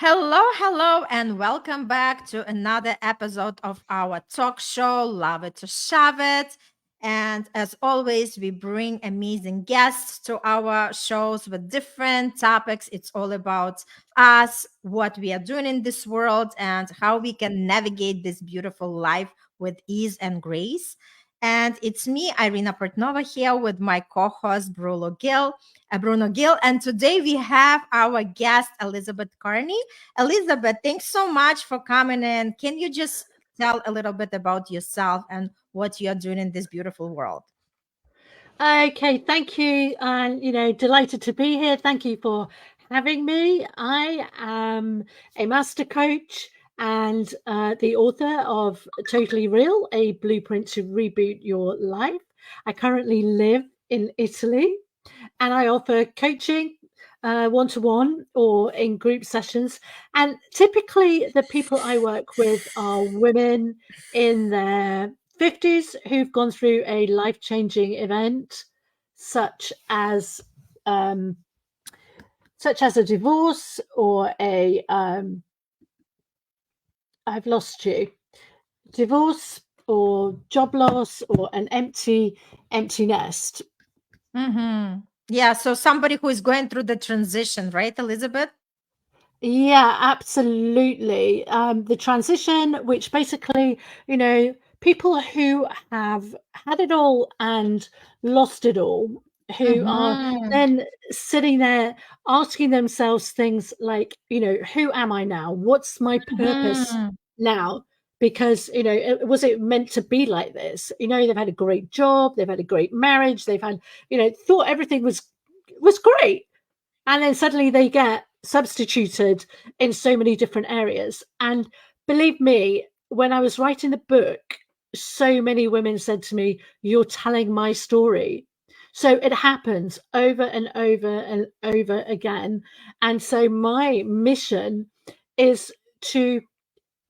Hello, hello, and welcome back to another episode of our talk show, Love It to Shove It. And as always, we bring amazing guests to our shows with different topics. It's all about us, what we are doing in this world, and how we can navigate this beautiful life with ease and grace. And it's me, Irina Portnova, here with my co-host Bruno Gill. And today we have our guest, Elizabeth Carney. Elizabeth, thanks so much for coming in. Can you just tell a little bit about yourself and what you're doing in this beautiful world? Okay, thank you. And, delighted to be here. Thank you for having me. I am a master coach and the author of Totally Real, a blueprint to reboot your life. I currently live in Italy and I offer coaching one-to-one or in group sessions. And typically the people I work with are women in their 50s who've gone through a life-changing event such as um, a divorce or a I've lost you, divorce or job loss or an empty nest. Mm-hmm. Yeah, so somebody who is going through the transition, right, Elizabeth? Yeah, absolutely. The transition, which basically, people who have had it all and lost it all, who are Mm-hmm. then sitting there asking themselves things like, who am I now? What's my purpose Mm-hmm. now? Because, was it meant to be like this? They've had a great job, they've had a great marriage, they've had, thought everything was great, and then suddenly they get substituted in so many different areas. And believe me, when I was writing the book, so many women said to me, "You're telling my story." So it happens over and over and over again. And so my mission is to,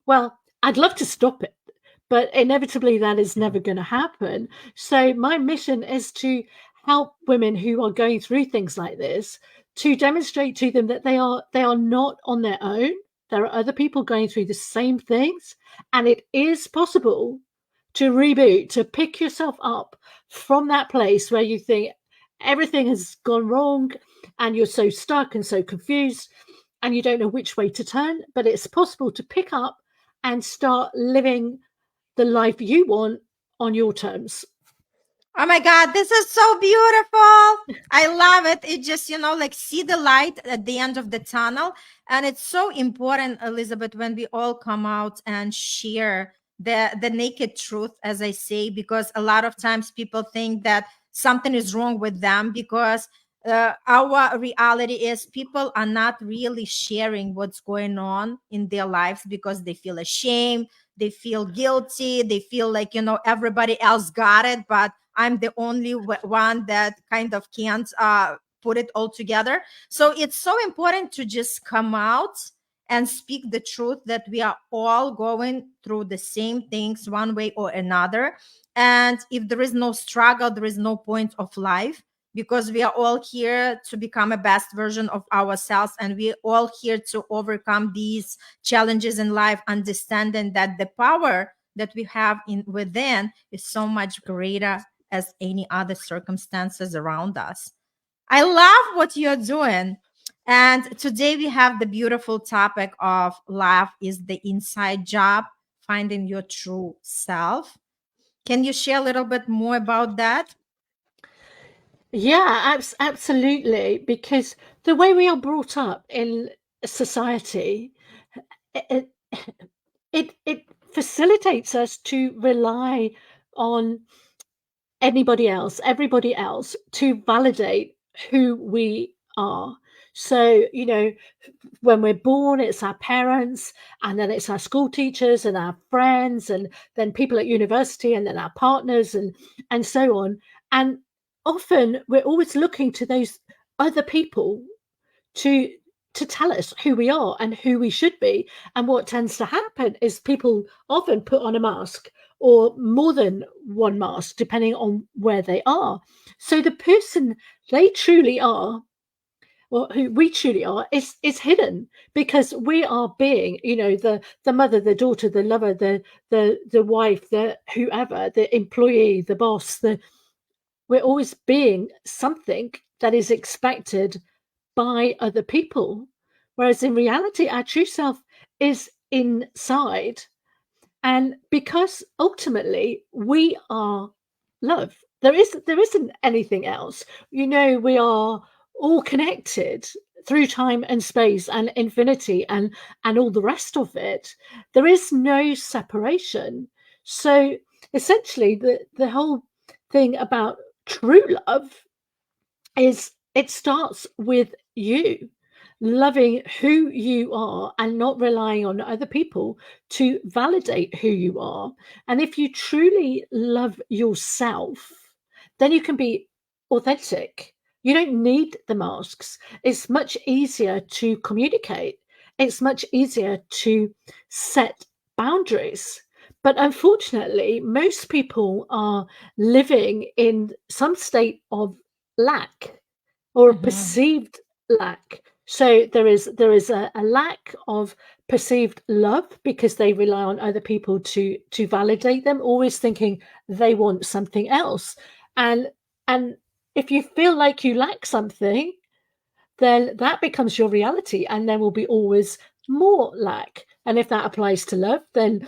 well, I'd love to stop it, but inevitably that is never going to happen. So my mission is to help women who are going through things like this, to demonstrate to them that they are not on their own. There are other people going through the same things, and it is possible to reboot, to pick yourself up from that place where you think everything has gone wrong and you're so stuck and so confused and you don't know which way to turn. But it's possible to pick up and start living the life you want on your terms. Oh my God, this is so beautiful. I love it. It just, like see the light at the end of the tunnel. And it's so important, Elizabeth, when we all come out and share the naked truth, as I say, because a lot of times people think that something is wrong with them because our reality is people are not really sharing what's going on in their lives because they feel ashamed, they feel guilty, they feel like, everybody else got it, but I'm the only one that kind of can't put it all together. So it's so important to just come out and speak the truth that we are all going through the same things one way or another. And if there is no struggle, there is no point of life because we are all here to become a best version of ourselves, and we're all here to overcome these challenges in life, understanding that the power that we have in within is so much greater as any other circumstances around us. I love what you're doing. And today we have the beautiful topic of life is the inside job, finding your true self. Can you share a little bit more about that? Yeah, absolutely. Because the way we are brought up in society, it, it facilitates us to rely on everybody else to validate who we are. So, when we're born, it's our parents, and then it's our school teachers and our friends, and then people at university, and then our partners, and so on. And often we're always looking to those other people to tell us who we are and who we should be. And what tends to happen is people often put on a mask or more than one mask, depending on where they are. So the person they truly are, or who we truly are is hidden, because we are being, the mother, the daughter, the lover, the wife, the whoever, the employee, the boss, we're always being something that is expected by other people, whereas in reality our true self is inside. And because ultimately we are love, there isn't anything else. We are all connected through time and space and infinity and all the rest of it. There is no separation. So essentially the whole thing about true love is it starts with you loving who you are and not relying on other people to validate who you are. And if you truly love yourself, then you can be authentic. You don't need the masks. It's much easier to communicate, it's much easier to set boundaries. But unfortunately, most people are living in some state of lack or a perceived lack. So there is a lack of perceived love because they rely on other people to validate them, always thinking they want something else. And if you feel like you lack something, then that becomes your reality, and there will be always more lack. And if that applies to love, then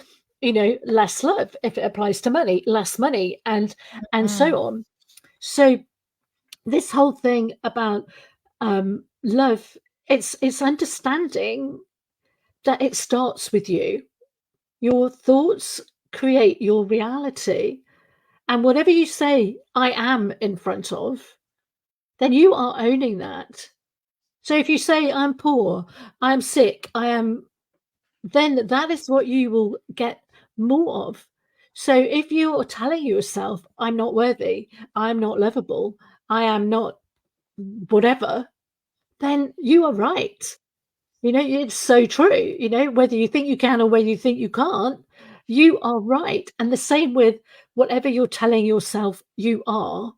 less love. If it applies to money, less money, and so on. So this whole thing about love, it's understanding that it starts with you. Your thoughts create your reality, and whatever you say I am in front of, then you are owning that. So if you say I'm poor, I'm sick, then that is what you will get more of. So if you're telling yourself I'm not worthy, I'm not lovable, I am not whatever, then you are right. It's so true. Whether you think you can or whether you think you can't, you are right. And the same with whatever you're telling yourself you are.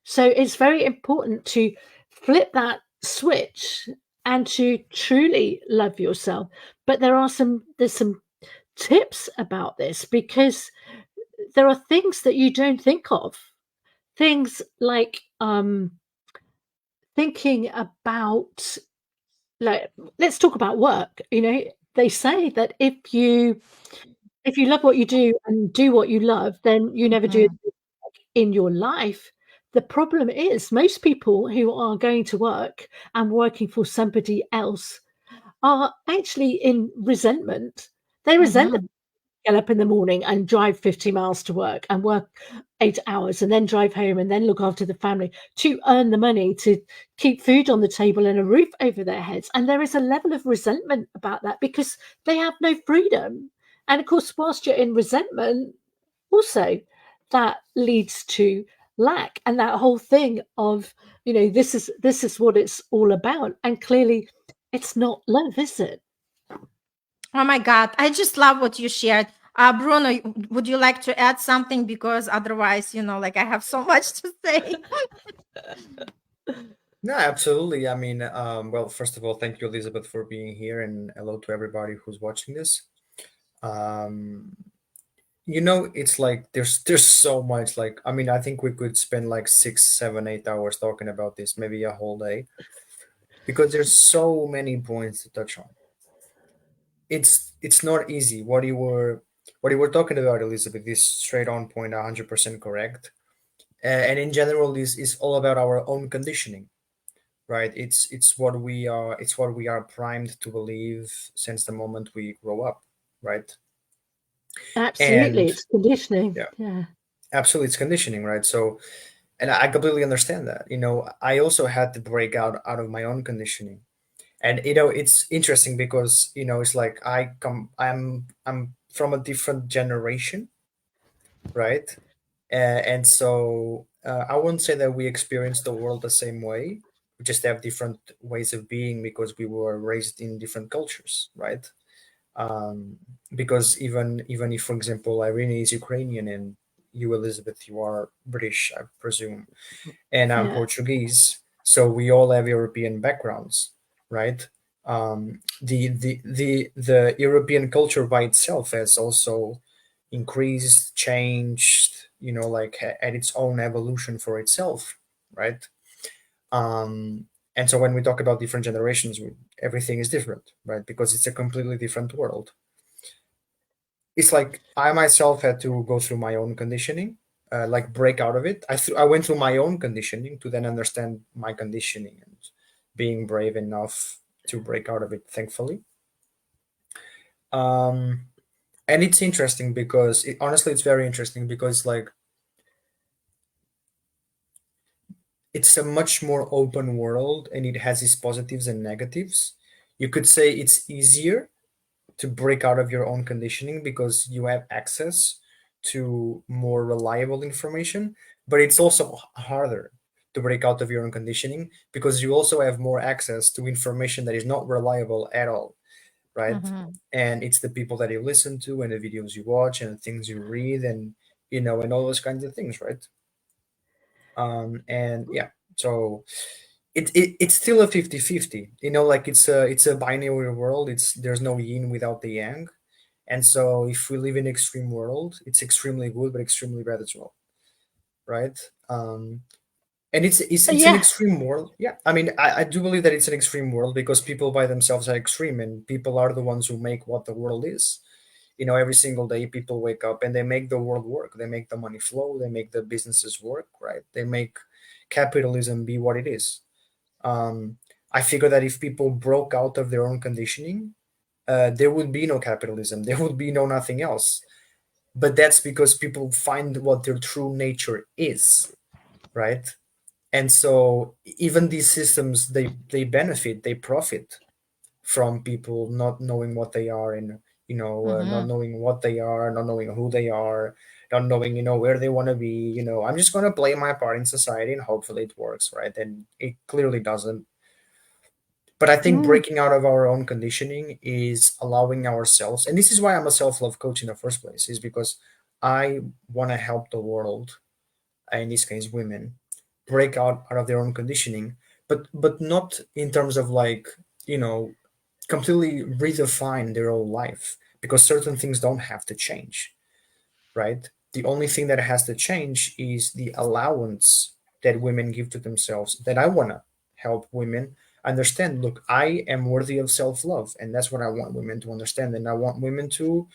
So it's very important to flip that switch and to truly love yourself. But there's some tips about this, because there are things that you don't think of. Things like thinking about, like, let's talk about work. They say that if you love what you do and do what you love, then you never do it in your life. The problem is most people who are going to work and working for somebody else are actually in resentment. They resent them. Get up in the morning and drive 50 miles to work and work 8 hours and then drive home and then look after the family to earn the money to keep food on the table and a roof over their heads. And there is a level of resentment about that because they have no freedom. And of course, whilst you're in resentment, also that leads to lack, and that whole thing of, this is what it's all about. And clearly it's not love, is it? Oh my God, I just love what you shared. Bruno, would you like to add something? Because otherwise, like I have so much to say. No, absolutely. I mean, well, first of all, thank you, Elizabeth, for being here, and hello to everybody who's watching this. Um, it's like there's so much. Like, I mean, I think we could spend like 6, 7, 8 hours talking about this, maybe a whole day, because there's so many points to touch on. It's not easy. What you were talking about, Elizabeth, is straight on point, 100% correct. And in general, this is all about our own conditioning, right? It's what we are primed to believe since the moment we grow up, right? Absolutely, And it's conditioning. yeah, Yeah. absolutely, it's conditioning, right? So, and I completely understand that. I also had to break out of my own conditioning. And it's interesting because it's like I'm from a different generation, right? And so I wouldn't say that we experience the world the same way. We just have different ways of being because we were raised in different cultures, right? um, because even if, for example, Irene is Ukrainian and you, Elizabeth, you are British, I presume, and I'm Yeah. Portuguese. So we all have European backgrounds, right? The European culture by itself has also increased, changed, like had its own evolution for itself, right? And so when we talk about different generations, everything is different, right? Because it's a completely different world. It's like I myself had to go through my own conditioning, like break out of it. I went through my own conditioning to then understand my conditioning and being brave enough to break out of it, thankfully. And it's interesting because honestly, it's very interesting because like it's a much more open world and it has its positives and negatives. You could say it's easier to break out of your own conditioning because you have access to more reliable information, but it's also harder to break out of your own conditioning because you also have more access to information that is not reliable at all, right? Mm-hmm. And it's the people that you listen to and the videos you watch and the things you read and and all those kinds of things, right? And yeah, so it's still a 50-50, like it's a binary world. There's no yin without the yang. And so if we live in extreme world, it's extremely good but extremely bad as well, right? And it's an Yeah. extreme world. Yeah, I mean, I do believe that it's an extreme world because people by themselves are extreme and people are the ones who make what the world is. Every single day people wake up and they make the world work. They make the money flow. They make the businesses work, right? They make capitalism be what it is. I figure that if people broke out of their own conditioning, there would be no capitalism. There would be no nothing else. But that's because people find what their true nature is, right? And so even these systems, they benefit, they profit from people not knowing what they are and not Mm-hmm. knowing what they are, not knowing who they are, not knowing where they want to be. I'm just going to play my part in society and hopefully it works, right? And it clearly doesn't. But I think Mm. breaking out of our own conditioning is allowing ourselves, and this is why I'm a self-love coach in the first place, is because I want to help the world, in this case women, break out of their own conditioning, but not in terms of like completely redefine their own life, because certain things don't have to change, right? The only thing that has to change is the allowance that women give to themselves, that I want to help women understand. Look, I am worthy of self-love, and that's what I want women to understand. And I want women to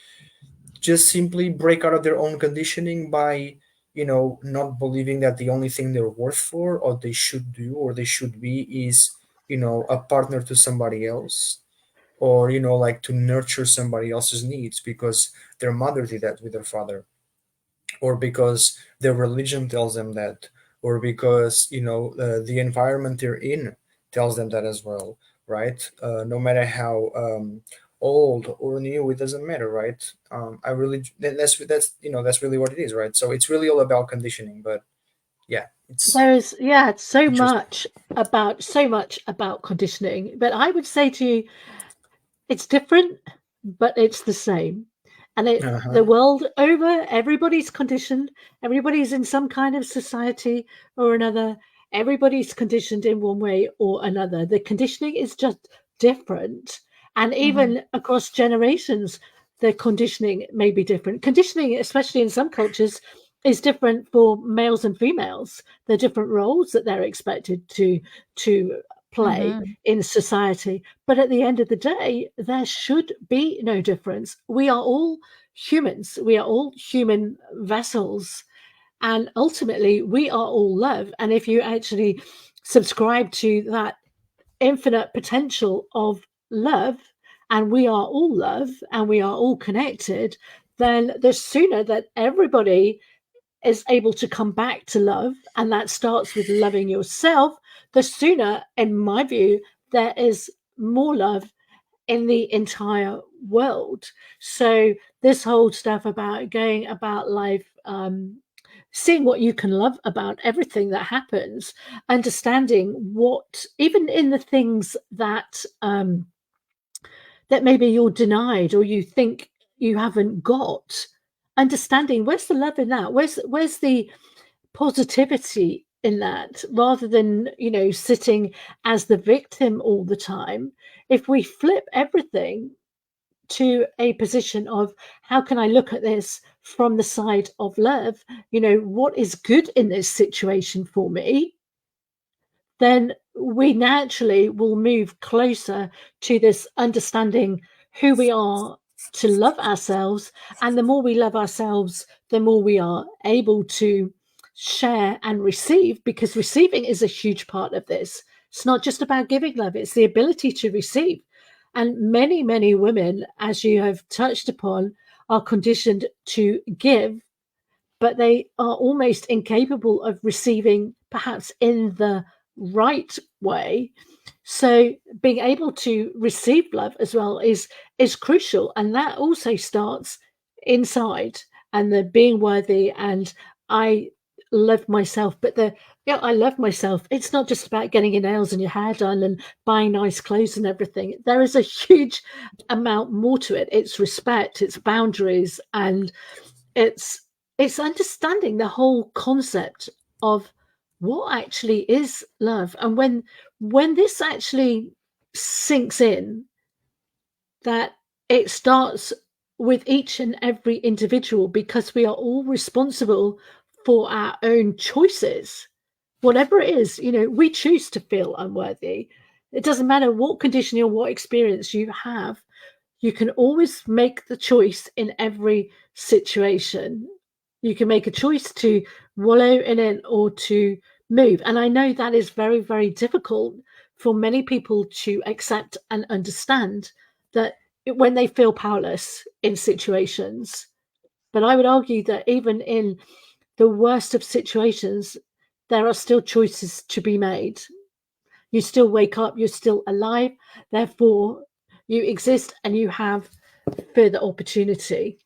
just simply break out of their own conditioning by not believing that the only thing they're worth for or they should do or they should be is a partner to somebody else, or like to nurture somebody else's needs because their mother did that with their father, or because their religion tells them that, or because the environment they're in tells them that as well, right? No matter how old or new, it doesn't matter, right? I really that's really what it is, right? So it's really all about conditioning, but yeah, it's There is, yeah, interesting. so much about conditioning. But I would say to you, it's different, but it's the same. And Uh-huh. the world over, everybody's conditioned. Everybody's in some kind of society or another. Everybody's conditioned in one way or another. The conditioning is just different. And Mm-hmm. even across generations, the conditioning may be different. Conditioning, especially in some cultures, is different for males and females. There are different roles that they're expected to play Mm-hmm. in society. But at the end of the day, there should be no difference. We are all humans, we are all human vessels. And ultimately, we are all love. And if you actually subscribe to that infinite potential of love, and we are all love and we are all connected, then the sooner that everybody is able to come back to love, and that starts with loving yourself, the sooner, in my view, there is more love in the entire world. So, this whole stuff about going about life, seeing what you can love about everything that happens, understanding what, even in the things that maybe you're denied or you think you haven't got, understanding where's the love in that, where's the positivity in that, rather than, you know, sitting as the victim all the time. If we flip everything to a position of how can I look at this from the side of love, you know, what is good in this situation for me, then we naturally will move closer to this understanding who we are, to love ourselves. And the more we love ourselves, the more we are able to share and receive, because receiving is a huge part of this. It's not just about giving love, it's the ability to receive. And many, many women, as you have touched upon, are conditioned to give, but they are almost incapable of receiving, perhaps in the right way. So being able to receive love as well is crucial, and that also starts inside, and the being worthy. And I love myself, but I love myself, it's not just about getting your nails and your hair done and buying nice clothes and everything. There is a huge amount more to it. It's respect, it's boundaries, and it's understanding the whole concept of what actually is love. And when this actually sinks in, that it starts with each and every individual, because we are all responsible for our own choices, whatever it is. You know, we choose to feel unworthy. It doesn't matter what condition or what experience you have, you can always make the choice in every situation. You can make a choice to wallow in it or to move. And I know that is very, very difficult for many people to accept and understand, that when they feel powerless in situations. But I would argue that even in the worst of situations, there are still choices to be made. You still wake up, you're still alive, therefore you exist and you have further opportunity.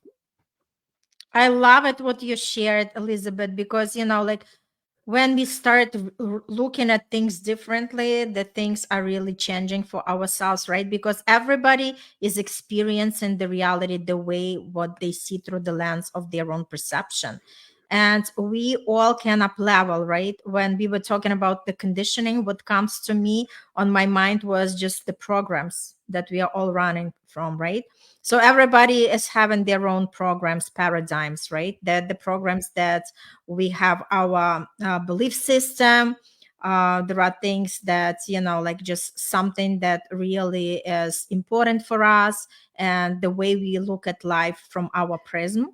I love it what you shared, Elizabeth, because, you know, like when we start looking at things differently, the things are really changing for ourselves, right? Because everybody is experiencing the reality the way what they see through the lens of their own perception. And we all can up level, right? When we were talking about the conditioning, what comes to me on my mind was just the programs that we are all running from, right? So everybody is having their own programs, paradigms, right? The programs that we have, our belief system. There are things that, you know, like just something that really is important for us, and the way we look at life from our prism.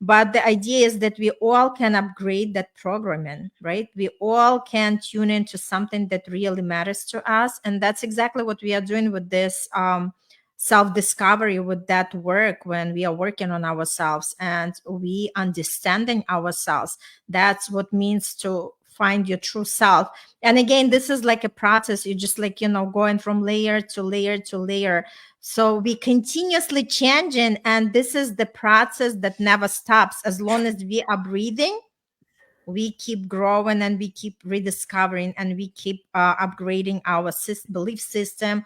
But the idea is that we all can upgrade that programming, right? We all can tune into something that really matters to us. And that's exactly what we are doing with this self-discovery, with that work, when we are working on ourselves and we understanding ourselves. That's what means to find your true self. And again, this is like a process. You just, like, you know, going from layer to layer to layer. So we continuously changing, and this is the process that never stops. As long as we are breathing, we keep growing, and we keep rediscovering, and we keep upgrading our belief system.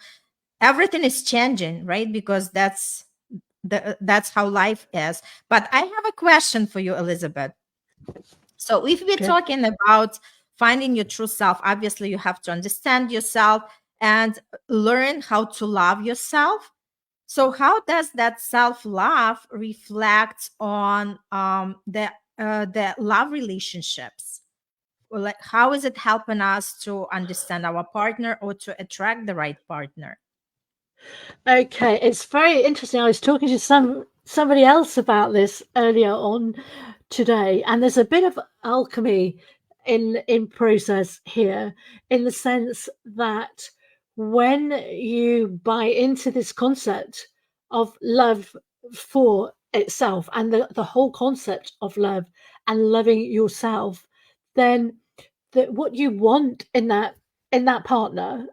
Everything is changing, right? Because that's how life is. But I have a question for you, Elizabeth. So if we're Okay. talking about finding your true self, obviously you have to understand yourself and learn how to love yourself. So how does that self-love reflect on the love relationships? Or like, how is it helping us to understand our partner or to attract the right partner? Okay, it's very interesting. I was talking to somebody else about this earlier on today, and there's a bit of alchemy in process here, in the sense that when you buy into this concept of love for itself, and the whole concept of love and loving yourself, then what you want in that partner,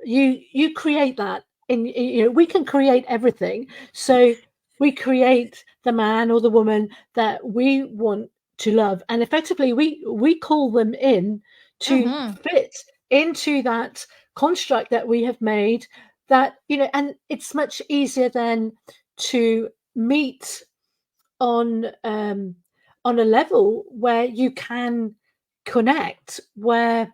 you create that. You know, we can create everything. So we create the man or the woman that we want to love, and effectively we call them in to fit into that construct that we have made. That, you know, and it's much easier then to meet on a level where you can connect where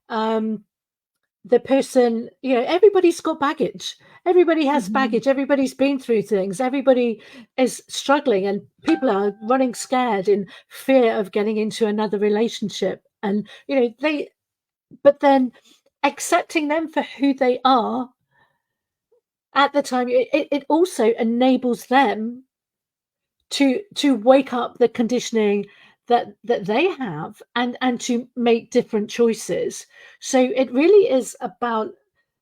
the person, everybody's got baggage. Everybody has baggage. Everybody's been through things. Everybody is struggling, and people are running scared in fear of getting into another relationship. And, but then accepting them for who they are at the time, it also enables them to wake up the conditioning that they have and to make different choices. So it really is about,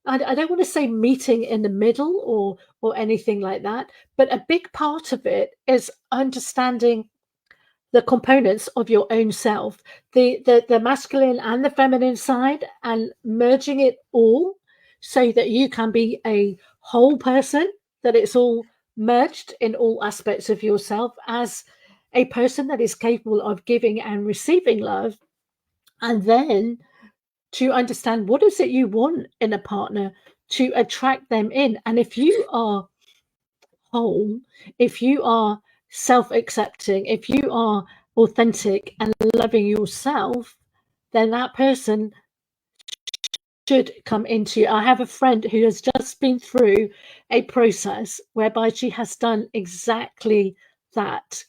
I don't want to say meeting in the middle or anything like that, but a big part of it is understanding the components of your own self, the masculine and the feminine side, and merging it all so that you can be a whole person, that it's all merged in all aspects of yourself as a person that is capable of giving and receiving love. And then to understand what is it you want in a partner to attract them in. And if you are whole, if you are self-accepting, if you are authentic and loving yourself, then that person should come into you. I have a friend who has just been through a process whereby she has done exactly that.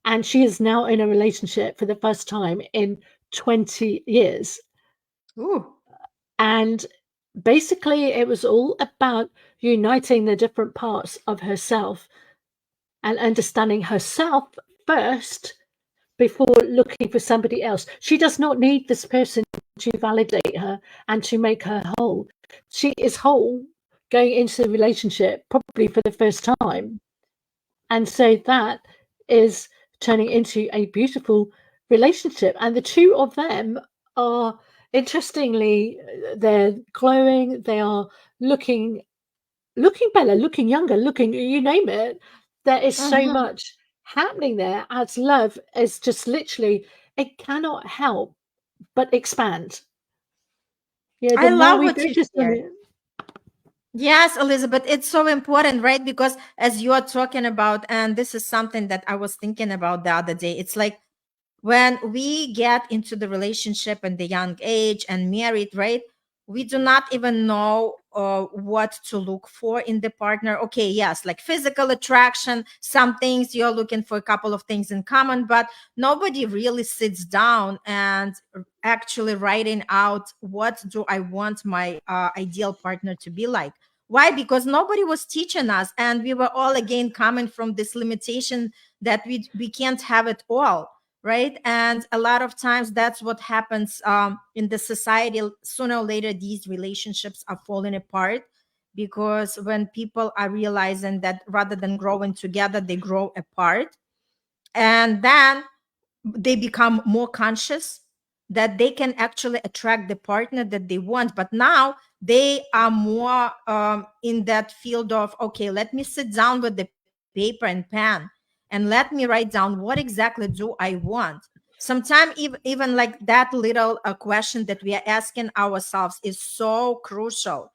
And she is now in a relationship for the first time in 20 years. Ooh. And basically, it was all about uniting the different parts of herself and understanding herself first before looking for somebody else. She does not need this person to validate her and to make her whole. She is whole going into the relationship probably for the first time. And so that is turning into a beautiful relationship. And the two of them are, interestingly, they're glowing, they are looking better, looking younger, looking, you name it. There is so much happening there as love is just literally, it cannot help but expand. Yeah, the I more love we what you focus on shared. it. Yes, Elizabeth, it's so important, right? Because as you are talking about, and this is something that I was thinking about the other day, it's like when we get into the relationship in the young age and married, right? We do not even know what to look for in the partner. Okay, yes, like physical attraction, some things you're looking for, a couple of things in common, but nobody really sits down and actually writing out what do I want my ideal partner to be like. Why? Because nobody was teaching us, and we were all again coming from this limitation that we can't have it all, right? And a lot of times that's what happens in the society. Sooner or later these relationships are falling apart, because when people are realizing that rather than growing together they grow apart, and then they become more conscious that they can actually attract the partner that they want, but now they are more in that field of, okay, let me sit down with the paper and pen and let me write down what exactly do I want. Sometimes even like that little question that we are asking ourselves is so crucial,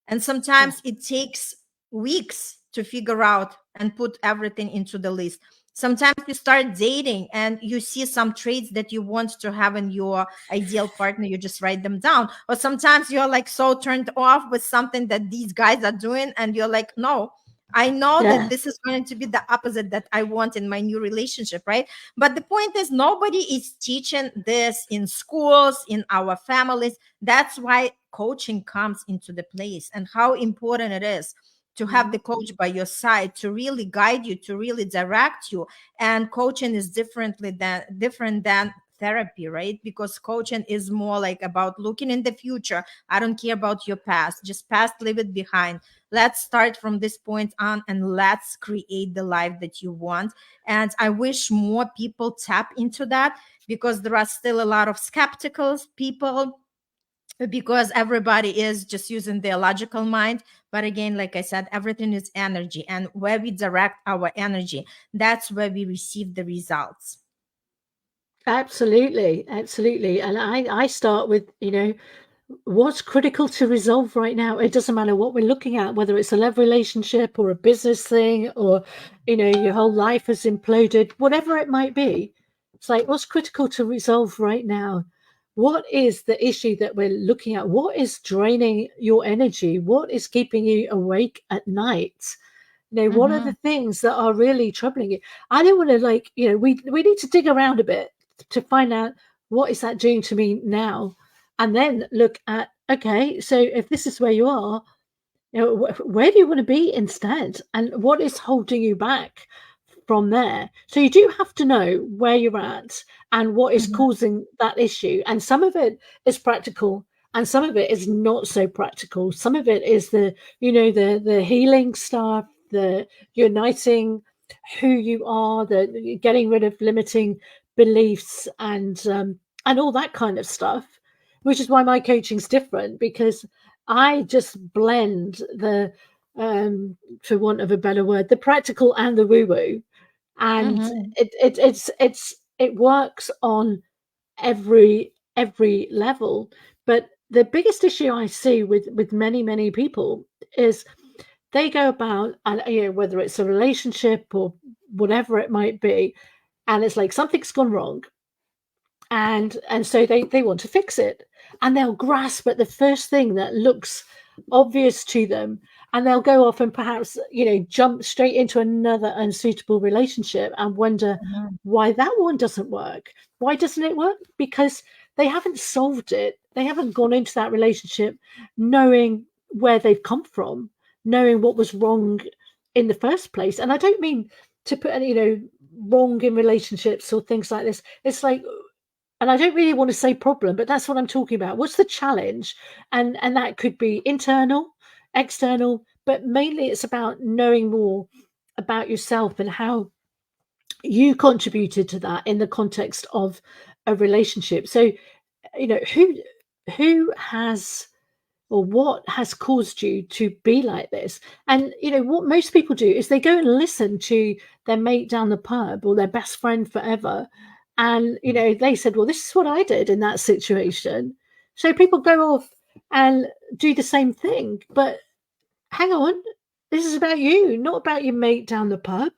and Yeah. sometimes it takes weeks to figure out and put everything into the list. Sometimes you start dating and you see some traits that you want to have in your ideal partner, you just write them down. Or sometimes you're like so turned off with something that these guys are doing, and you're like, no, I know that Yeah. this is going to be the opposite that I want in my new relationship, right? But the point is, nobody is teaching this in schools, in our families. That's why coaching comes into the place, and how important it is to have the coach by your side to really guide you, to really direct you. And coaching is different than therapy, right? Because coaching is more like about looking in the future. I don't care about your past, just past, leave it behind. Let's start from this point on and let's create the life that you want. And I wish more people tap into that, because there are still a lot of skeptical people, because everybody is just using their logical mind. But again, like I said, everything is energy, and where we direct our energy, that's where we receive the results. Absolutely. Absolutely. And I start with, what's critical to resolve right now. It doesn't matter what we're looking at, whether it's a love relationship or a business thing, or your whole life has imploded, whatever it might be. It's like, what's critical to resolve right now? what is the issue that we're looking at? What is draining your energy? What is keeping you awake at night? What are the things that are really troubling you? I don't want to we need to dig around a bit to find out what is that doing to me now, and then look at, okay, so if this is where you are, where do you want to be instead, and what is holding you back from there? So you do have to know where you're at and what is causing that issue, and some of it is practical and some of it is not so practical. Some of it is the healing stuff, the uniting who you are, the getting rid of limiting beliefs and all that kind of stuff, which is why my coaching's different, because I just blend the for want of a better word, the practical and the woo-woo, and it works on every level. But the biggest issue I see with many people is they go about, and whether it's a relationship or whatever it might be, and it's like something's gone wrong, and so they want to fix it, and they'll grasp at the first thing that looks obvious to them, and they'll go off and perhaps jump straight into another unsuitable relationship and wonder why that one doesn't work. Why doesn't it work? Because they haven't solved it. They haven't gone into that relationship knowing where they've come from, knowing what was wrong in the first place. And I don't mean to put any wrong in relationships or things like this. It's like, and I don't really want to say problem, but that's what I'm talking about. What's the challenge? And that could be internal, external, but mainly it's about knowing more about yourself and how you contributed to that in the context of a relationship. So, who has, or what has caused you to be like this? And what most people do is they go and listen to their mate down the pub or their best friend forever, and they said, well, this is what I did in that situation. So people go off and do the same thing. But hang on, this is about you, not about your mate down the pub.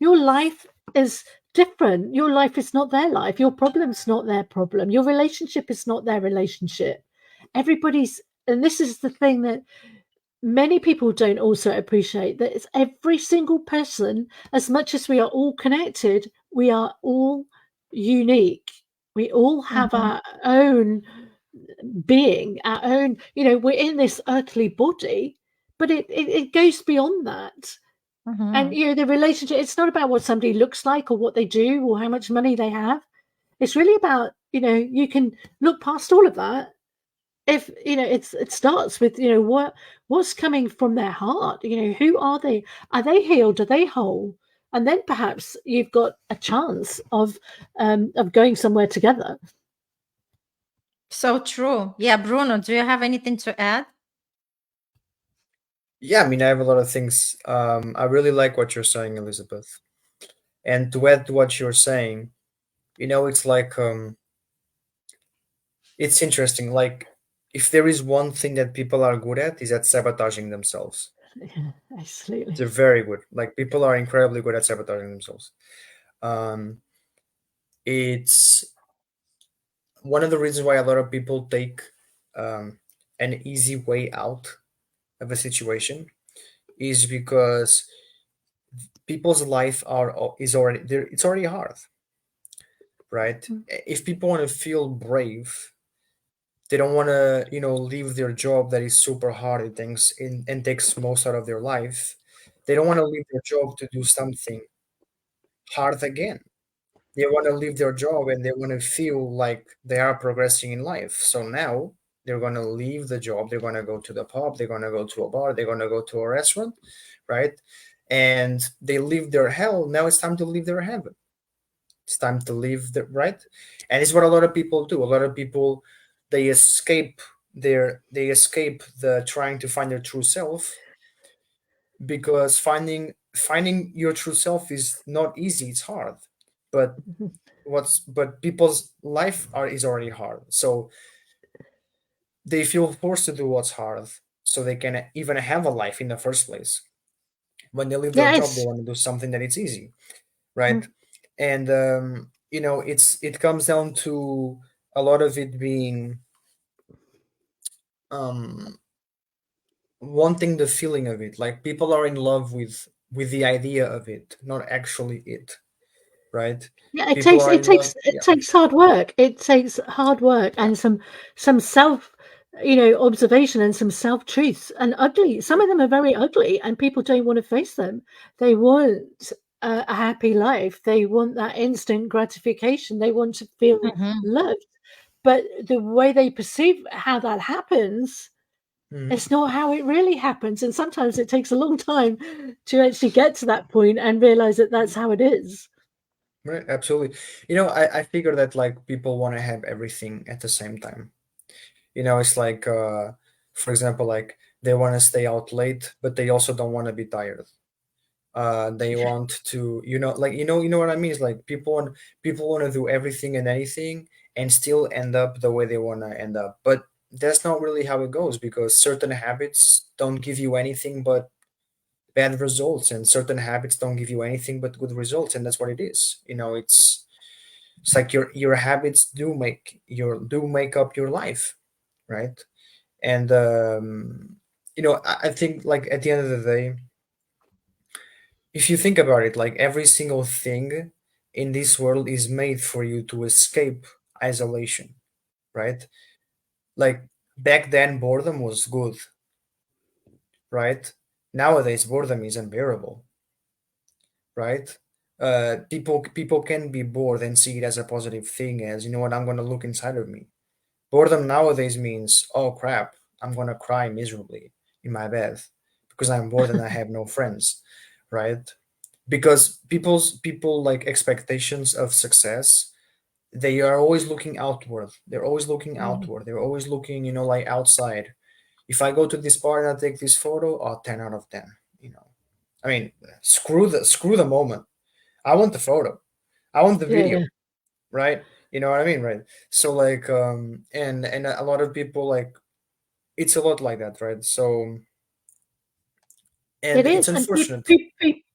Your life is different. Your life is not their life. Your problem's not their problem. Your relationship is not their relationship. Everybody's, and this is the thing that many people don't also appreciate, that it's every single person. As much as we are all connected, we are all unique. We all have our own being, our own, we're in this earthly body, but it goes beyond that. And the relationship, it's not about what somebody looks like or what they do or how much money they have. It's really about, you can look past all of that if it starts with what's coming from their heart. Who are they? Are they healed? Are they whole? And then perhaps you've got a chance of going somewhere together. So true. Yeah, Bruno, do you have anything to add? Yeah, I mean, I have a lot of things. I really like what you're saying, Elizabeth. And to add to what you're saying, it's like it's interesting. Like, if there is one thing that people are good at, is at sabotaging themselves. Yeah, absolutely. They're very good. Like, people are incredibly good at sabotaging themselves. It's one of the reasons why a lot of people take an easy way out of a situation is because people's life is already there. It's already hard, right? If people want to feel brave, they don't want to leave their job that is super hard and takes most out of their life. They don't want to leave their job to do something hard again. They want to leave their job and they want to feel like they are progressing in life. So now they're going to leave the job, they're going to go to the pub, they're going to go to a bar, they're going to go to a restaurant, right? And they leave their hell. Now it's time to leave their heaven. It's time to leave the right. And it's what a lot of people do. A lot of people, they escape the trying to find their true self, because finding your true self is not easy. It's hard. But people's life is already hard, so they feel forced to do what's hard so they can even have a life in the first place. When they leave their job, they want to do something that it's easy, right? And it comes down to a lot of it being um wanting the feeling of it. Like people are in love with the idea of it, not actually it, right? Yeah, it People takes are it in love. takes it Yeah. takes hard work. It takes hard work Yeah. and some self, observation and some self truths. And ugly. Some of them are very ugly, and people don't want to face them. They want a happy life. They want that instant gratification. They want to feel Mhm. loved. But the way they perceive how that happens, Mhm. it's not how it really happens. And sometimes it takes a long time to actually get to that point and realize that that's how it is. Right, absolutely. I figure that like people want to have everything at the same time. It's like for example, like they want to stay out late, but they also don't want to be tired. They want to, like you know what I mean? It's like people want to do everything and anything and still end up the way they want to end up. But that's not really how it goes, because certain habits don't give you anything but bad results, and certain habits don't give you anything but good results, and that's what it is. It's like your habits do make up your life, right? And I think, like, at the end of the day, if you think about it, like every single thing in this world is made for you to escape isolation, right? Like back then boredom was good, right? Nowadays boredom is unbearable, right? People can be bored and see it as a positive thing, as, you know what, I'm going to look inside of me. Boredom nowadays means, oh crap, I'm going to cry miserably in my bed because I'm bored and I have no friends, right? Because people like expectations of success, they are always looking outward. They're always looking Mm. outward. They're always looking, like outside. If I go to this bar and I take this photo, oh, 10 out of 10, you know. I mean, screw the moment. I want the photo. I want the Yeah, yeah. video, right? You know what I mean, right? So like and a lot of people, like, it's a lot like that, right? So, and It it's is, and unfortunate.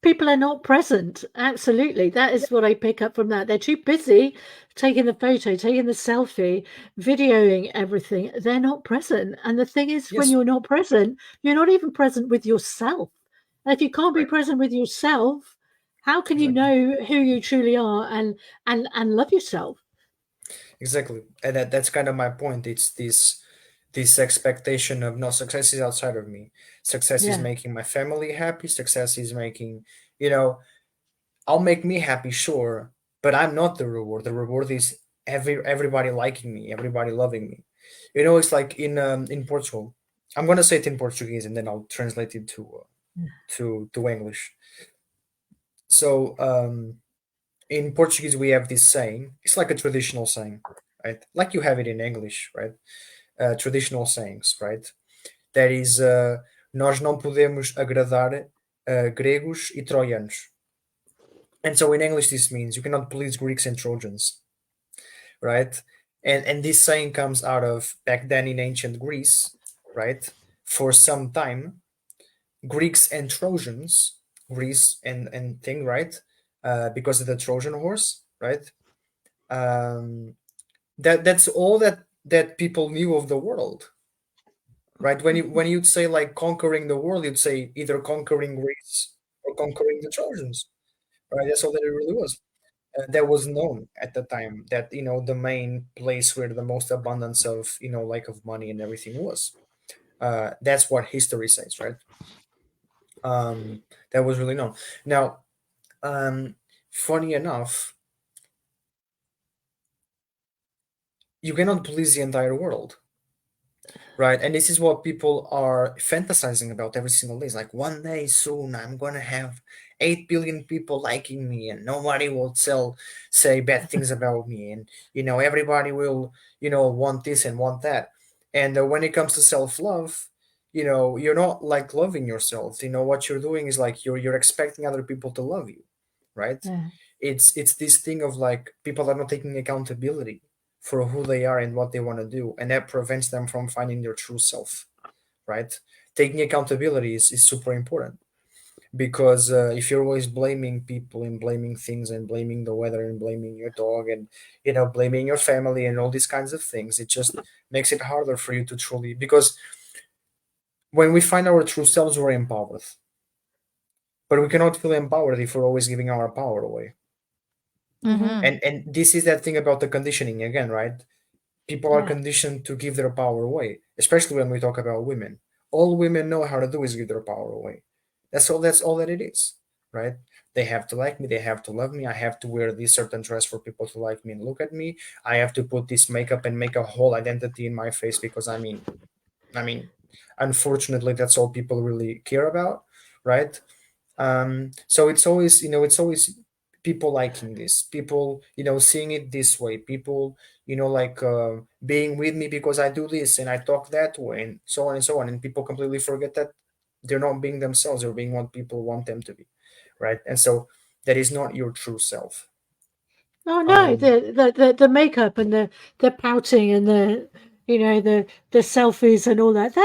people are not present. Absolutely, that is what I pick up from that. They're too busy taking the photo, taking the selfie, videoing everything. They're not present. And the thing is, when Yes, you're not present, you're not even present with yourself. And if you can't be right, present with yourself, how can you exactly. know who you truly are and love yourself? Exactly. And that's kind of my point. It's this expectation of, no, success is outside of me. Success is Yeah, making my family happy. Success is making, you know, I'll make me happy, sure, but I'm not the reward. The reward is everybody liking me, everybody loving me. It's like in Portugal. I'm gonna say it in Portuguese and then I'll translate it to English. So in Portuguese we have this saying. It's like a traditional saying, right? Like you have it in English, right? Traditional sayings, right? That is, nós não podemos agradar gregos e troianos. And so in English this means you cannot please Greeks and Trojans, right? And this saying comes out of back then in ancient Greece, right? For some time, Greeks and Trojans, Greece and thing, right? Because of the Trojan horse, right? Um, that's all that people knew of the world, right? When you'd say like conquering the world, you'd say either conquering Greece or conquering the Trojans, right? That's all that it really was. That was known at the time, that the main place where the most abundance of, like, of money and everything was. That's what history says, right? That was really known. Now, um, funny enough, you cannot please the entire world. Right, and this is what people are fantasizing about every single day. It's like, one day soon I'm gonna have 8 billion people liking me, and nobody will say bad things about me, and everybody will want this and want that. And when it comes to self-love, you're not like loving yourself. What you're doing is like you're expecting other people to love you, right? yeah, It's this thing of like people are not taking accountability for who they are and what they want to do, and that prevents them from finding their true self, right? Taking accountability is super important. because if you're always blaming people and blaming things and blaming the weather and blaming your dog and blaming your family and all these kinds of things, it just makes it harder for you to truly, because when we find our true selves, we're empowered, but we cannot feel empowered if we're always giving our power away. Mm-hmm. And this is that thing about the conditioning again, right? People are Yeah. conditioned to give their power away, especially when we talk about women. All women know how to do is give their power away. That's all that it is, right? They have to like me, they have to love me, I have to wear this certain dress for people to like me and look at me, I have to put this makeup and make a whole identity in my face, because I mean unfortunately that's all people really care about, right? So it's always people liking this, people seeing it this way, people like being with me because I do this and I talk that way and so on and so on, and people completely forget that they're not being themselves, they're being what people want them to be, right? And so that is not your true self. Oh no, um the makeup and the pouting and the selfies and all that.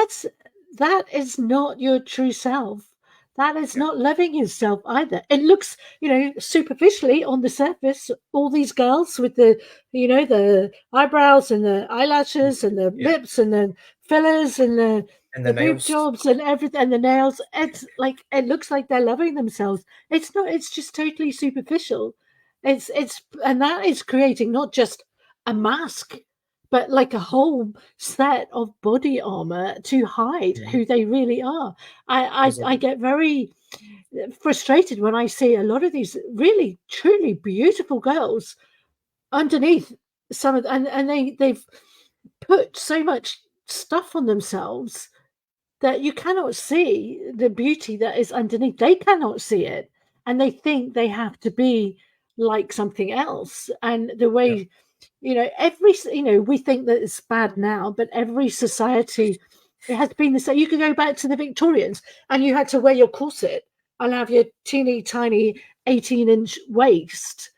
That is not your true self. That is yeah, not loving yourself either. It looks, superficially on the surface, all these girls with the eyebrows and the eyelashes and the yeah, lips and the fillers and and the the boob nails. jobs and everything and the nails. It's like it looks like they're loving themselves. It's not. It's just totally superficial. It's and that is creating not just a mask, but like a whole set of body armor to hide Mhm. who they really are. I Exactly. get very frustrated when I see a lot of these really truly beautiful girls underneath some of and they've put so much stuff on themselves that you cannot see the beauty that is underneath. They cannot see it, and they think they have to be like something else. And the Yeah, way, we think that it's bad now, but every society it has been the same. You could go back to the Victorians, and you had to wear your corset and have your teeny tiny 18-inch waist,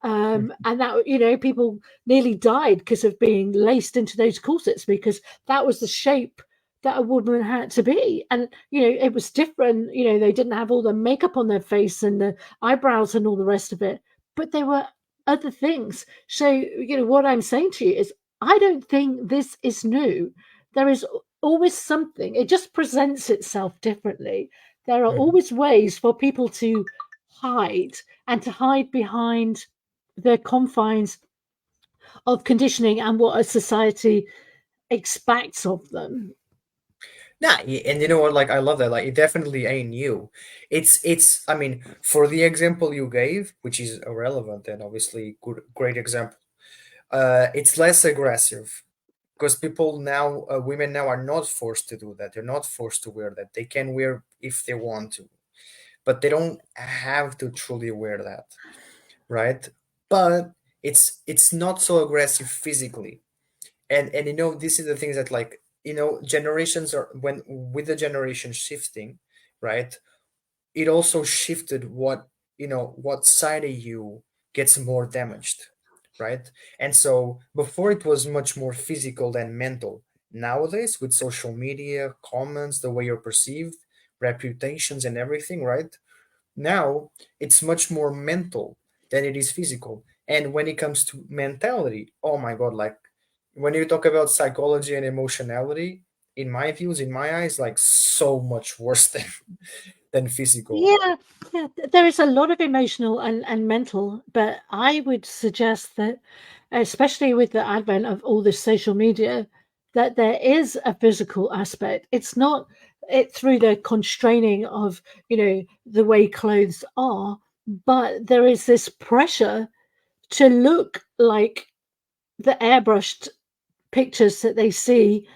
mhm, and that people nearly died because of being laced into those corsets because that was the shape that a woman had to be. And it was different. They didn't have all the makeup on their face and the eyebrows and all the rest of it, but there were other things. So what I'm saying to you is I don't think this is new. There is always something. It just presents itself differently. There are mhm. always ways for people to hide and to hide behind the confines of conditioning and what a society expects of them. Nah, and you know what? Like, I love that. Like, it definitely ain't you. It's. I mean, for the example you gave, which is irrelevant and obviously good, great example. It's less aggressive because people now, women now are not forced to do that. They're not forced to wear that. They can wear if they want to, but they don't have to truly wear that, right? But it's not so aggressive physically, and this is the things that, like, generations are, when with the generation shifting, right? It also shifted what side of you gets more damaged, right? And so before it was much more physical than mental. Nowadays, with social media, comments, the way you're perceived, reputations and everything, right? Now it's much more mental than it is physical. And when it comes to mentality, oh my god, like, when you talk about psychology and emotionality, in my views, in my eyes, like, so much worse than physical. Yeah, yeah. There is a lot of emotional and mental, but I would suggest that, especially with the advent of all this social media, that there is a physical aspect. It's not it through the constraining of, the way clothes are, but there is this pressure to look like the airbrushed pictures that they see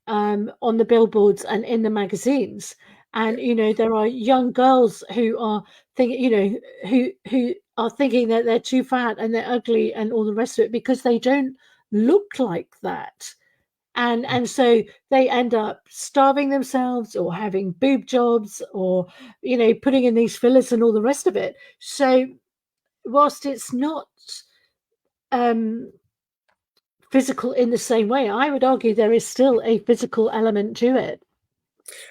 on the billboards and in the magazines. Yeah. And there are young girls who are thinking, who are thinking that they're too fat and they're ugly and all the rest of it because they don't look like that. And so they end up starving themselves or having boob jobs or putting in these fillers and all the rest of it. So whilst it's not um physical in the same way, I would argue there is still a physical element to it.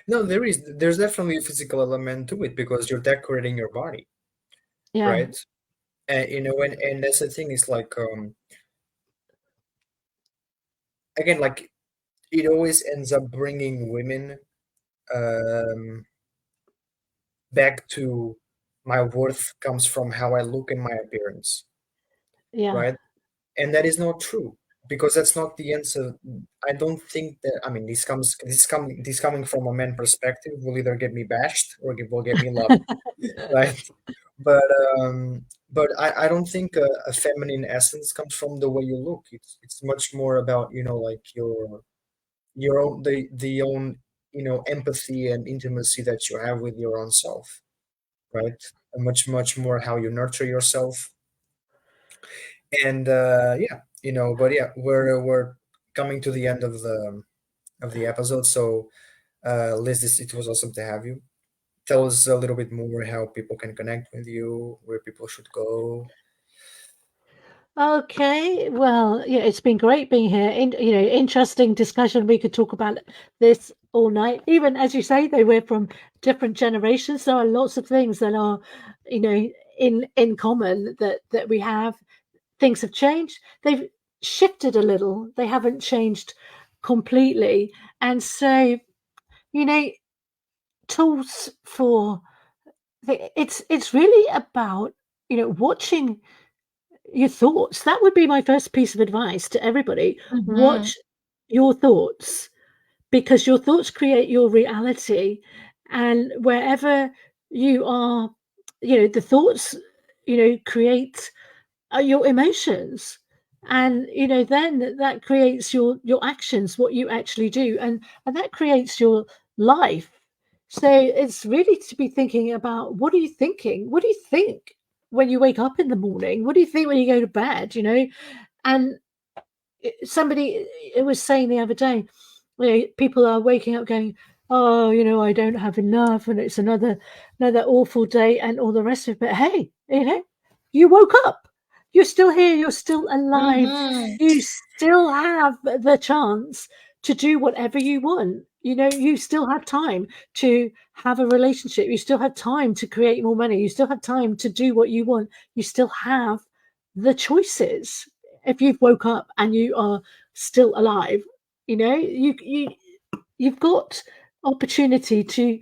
No, there's definitely a physical element to it because you're decorating your body, Yeah, right? And and that's the thing is like again, like it always ends up bringing women um back to my worth comes from how I look in my appearance, yeah. right? And that is not true because that's not the answer. I don't think that. I mean, this coming from a man perspective will either get me bashed or will get me loved, right? But I don't think a feminine essence comes from the way you look. It's much more about like your own the own empathy and intimacy that you have with your own self, right? And much more how you nurture yourself. And yeah, but yeah, we're coming to the end of the episode. So Liz, it was awesome to have you. Tell us a little bit more how people can connect with you, where people should go. Okay, well, yeah, it's been great being here. Interesting discussion. We could talk about this all night. Even as you say, they were from different generations. There are lots of things that are, you know, in common that we have. Things have changed. They've shifted a little. They haven't changed completely. And so, you know, tools for it's really about watching your thoughts. That would be my first piece of advice to everybody. Mhm. Watch your thoughts, because your thoughts create your reality. And wherever you are, the thoughts, create your emotions. And then that creates your actions, what you actually do, and that creates your life. So it's really to be thinking about, what are you thinking, what do you think when you wake up in the morning, what do you think when you go to bed, and somebody it was saying the other day, people are waking up going, oh, I don't have enough, and it's another awful day and all the rest of it. But hey, you woke up, you're still here, you're still alive, Mhm. you still have the chance to do whatever you want. You still have time to have a relationship, you still have time to create more money, you still have time to do what you want, you still have the choices. If you've woke up and you are still alive, you've got opportunity to,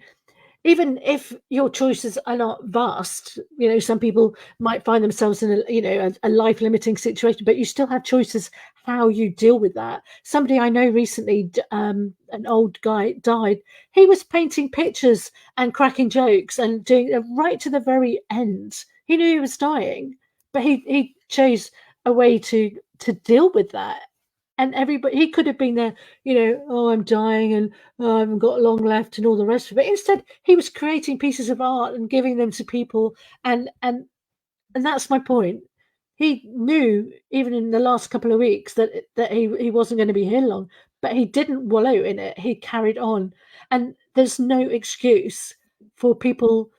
even if your choices are not vast. Some people might find themselves in a life limiting situation, but you still have choices how you deal with that. Somebody I know recently, an old guy, died. He was painting pictures and cracking jokes and doing right to the very end. He knew he was dying, but he chose a way to deal with that. And everybody, he could have been there, oh, I'm dying, and oh, I haven't got long left, and all the rest of it. Instead, he was creating pieces of art and giving them to people, and that's my point. He knew, even in the last couple of weeks, that he wasn't going to be here long, but he didn't wallow in it. He carried on, and there's no excuse for people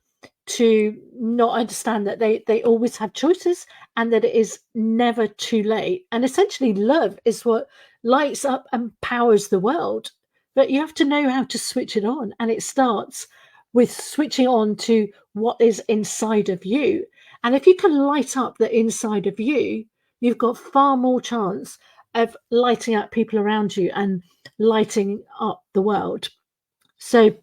to not understand that they always have choices, and that it is never too late. And essentially, love is what lights up and powers the world, but you have to know how to switch it on, and it starts with switching on to what is inside of you. And if you can light up the inside of you, you've got far more chance of lighting up people around you and lighting up the world. So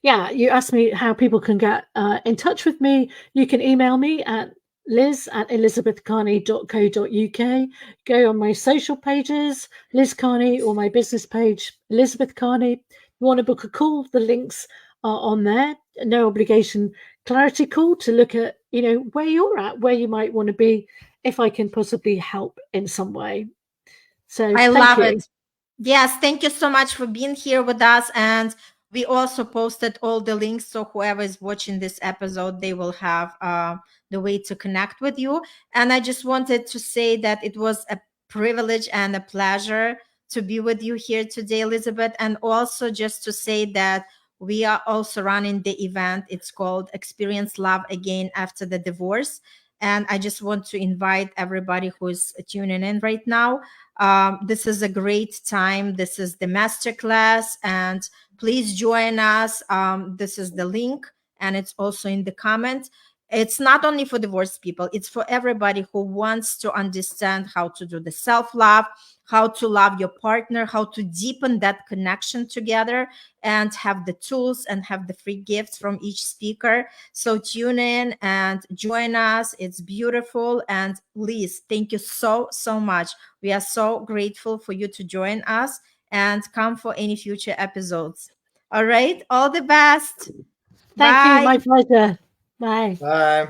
yeah, you asked me how people can get in touch with me. You can email me at liz@elizabethcarney.co.uk. Go on my social pages, Liz Carney, or my business page, Elizabeth Carney. You want to book a call, the links are on there. No obligation clarity call to look at, where you're at, where you might want to be, if I can possibly help in some way. So I thank love you. it. Yes, thank you so much for being here with us. And we also posted all the links. So whoever is watching this episode, they will have the way to connect with you. And I just wanted to say that it was a privilege and a pleasure to be with you here today, Elizabeth. And also just to say that we are also running the event. It's called Experience Love Again After the Divorce. And I just want to invite everybody who's tuning in right now. This is a great time. This is the masterclass, and please join us. This is the link, and it's also in the comments. It's not only for divorced people, it's for everybody who wants to understand how to do the self-love, how to love your partner, how to deepen that connection together, and have the tools and have the free gifts from each speaker. So tune in and join us. It's beautiful. And Liz, thank you so much. We are so grateful for you to join us and come for any future episodes. All right. All the best. Thank Bye. you. My pleasure. Bye. Bye.